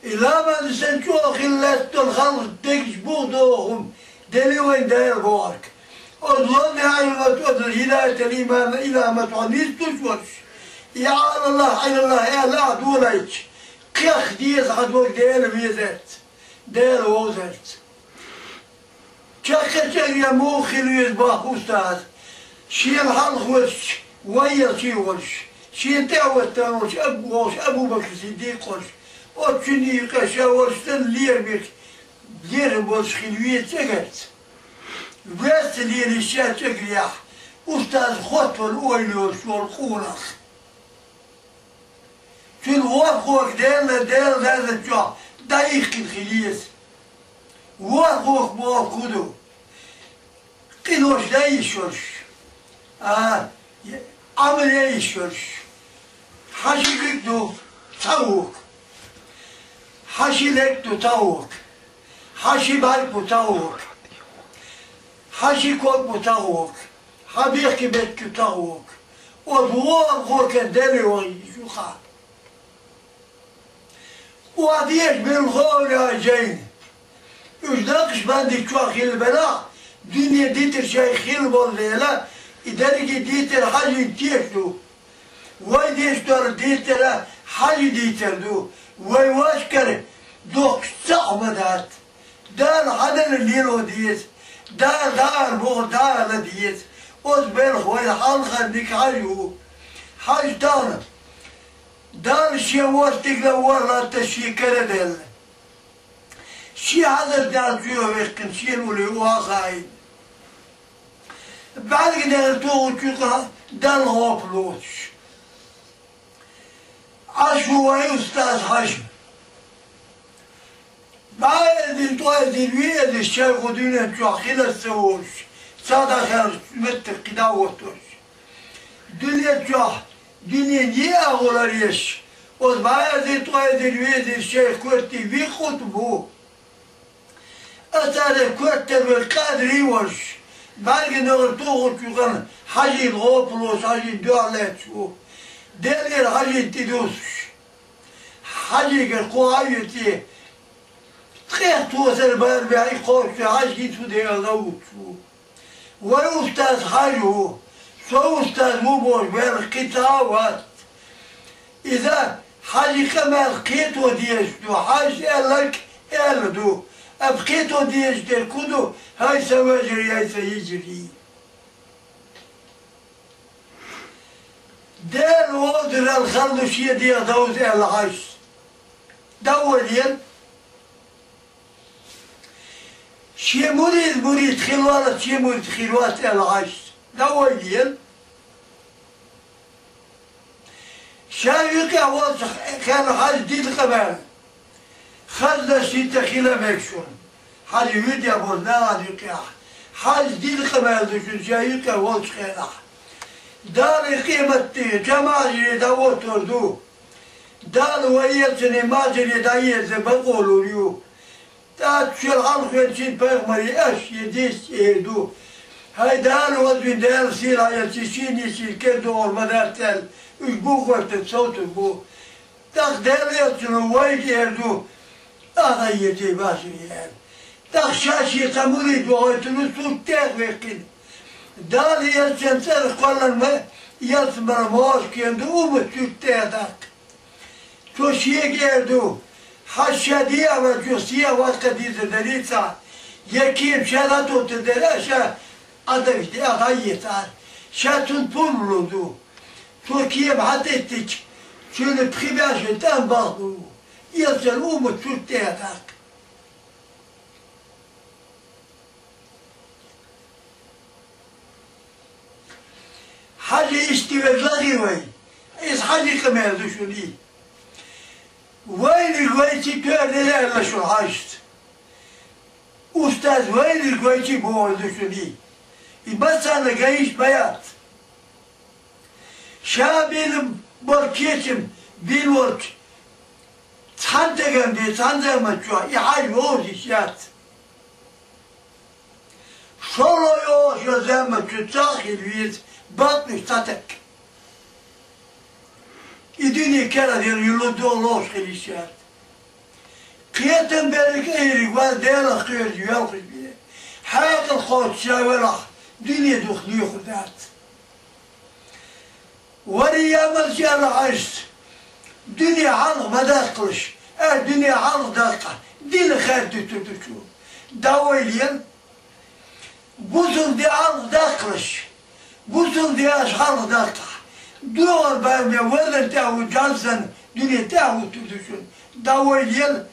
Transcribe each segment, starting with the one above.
إلا ما نسنشو خلت الخلق تكشبوهم دلي وين داير بوارك أظن عينة أدل هداية الإيمان إلى ما تعنيش تشورش يا الله عين الله يا لا دوليش كيخ ديز عدوك دير بيزات دير وزات شاكا يا موخي ليزباح أستاذ شي الحلق وش ويا شي وش شي تعود تاوش أبو بكر صديق وش وشني قشا وشتن لير بك لير بوش خلوية تقرت بس لير الشات تقريح أستاذ خطوة الأولوش والخورخ شو الوقوق دير هذا الجوع دايق الخليس وقوق موقودو قدوش دايشوش عمل يشوش حاشي لكتو تاوك حاشي لكتو تاوك حاشي بالكو تاوك حاشي كوكو تاوك حبيخي بيتكو تاوك وضوء كدالي ويشوخا وعديش بالغول يا جين يجدقش باندي تشواخي البلاء دنيا ديتر شايخين بالليلة إداري ديتر حاجة تيشتو واي ديشتر ديتر حاجة ديتر دو واي واشكر دوك صعمدات دار حدن الليلو ديت دار بو دار ديت وزبير خوي حلقة ديك حاجو حاج دانا دار شي وقتك لورا تشي كردل شي هذا دار جيو ويقن شي الولي واقعي بعد كده توقع دار هوبلوش عشوائي أستاذ حشم بعد توازي الويد الشيخ ودينا تشوخي للسووش صادق خير متر قداوتوش دنيا تشوخ دنيا نيا غولاريش وبعد توازي الويد الشيخ كورتي في خطبه أتاري كورتر بالقادري وش بعد كده توقع حاجي الغوبلوش حاجي دولاتشو دليل حاجي تدوش حاجي القوايتي تخيل توصل بأربعي قوش حاجي تودي غوتشو ويستاذ حاجه سو أستاذ مبوش بالقطاوات إذا حاجي كما لقيتو ديشتو حاجي قالك قالدو أبقيتو ديشتو كدو هاي سواجري هاي سيجري دار ودر الخلوشية دي دوز العش دولين شي مريد خلوات شي مريد خلوات العش دولين شايقع وصخ كان حاج دي القبال خلى شي تخيلة مكشون حاج يودي أبو النار يقع حاج دي القبال دشون شايقع وصخ خيلح دار قيمة جماعة داوتور دو دار ويتني ما جري دايز بقولوا اليوم تاتشير عرف يتشين بيغمري اش يديس يدو هاي دار وزن دار سيرا يتشين يشيل كدو المدارتل اجبوك وقت الصوت بو تاق دار يتنو ويد يردو هذا يجي باشي يعني تاق شاشي تمري دو يتنو صوت تاغيقين دار يتشين سرق قلن يتمر موش كيندو ومتشوتيدك تو شيء يردو حشدية وجوسية وقديز دريسة يكيم شرطو تدرشة أدري أغيثار شاتون بولودو تو كيم حدتك شو البخيباش تنبغضو يزلو متشوتيدك حاجة استوى وي إيش حاجة كمان ذو شني وين الكويتي كان لا شو عشت أستاذ وين الكويتي بول ذو شني بس أنا جايش بيات شابين بركيتم بيلورك تحدقن دي تحدقن شو يحاج ووزي شات شلو يوش يزامن تتاخي الويت بطنش تاتك يديني كلا ديال يلودو لوش خليشات قيتن بالك ايري والديلا خير يوقف بيه حياة الخوت شاورح دنيا دخلي خدات وريا مرجال عشت دنيا عرض ما داخلش الدنيا عرض داخل دين خير تتوتشو داويلين بوزن دي عرض داخلش بوزن دي اشغال داخل دور بامي ولن تاو جالسن دنيا تاو تتوتشو داويلين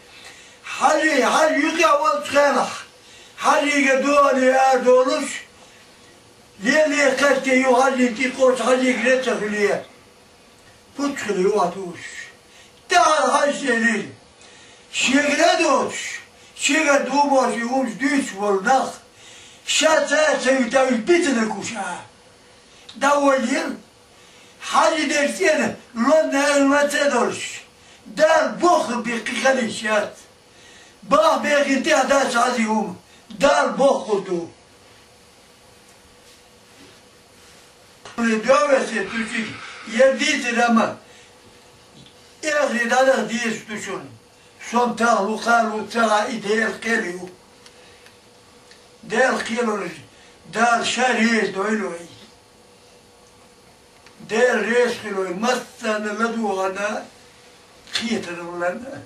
حالي يقع والتخيلح حالي قدولي ادولش ليلي قلتي يوهالي انتي قوش حالي قلتها في ليه فتخلي واتوش تعال هاي سيلي شيغردوش شيغردوبوش يومش دوش والنخ شاتا سيتاوي بيتنكوشا داولين حالي درسين لنا المتدرش دار بوخ بقيقليشات باه بيغنتي هداش عزيهم دار بوخ دو Dövesi tüçük, yerdiydi ama eğridalar diye düşün. Son tahlu kalu tağa ideyel geliyor. Del geliyor, del şerhiz doyluyor. Del reis geliyor, mastan laduğana, kiyetler onlarına.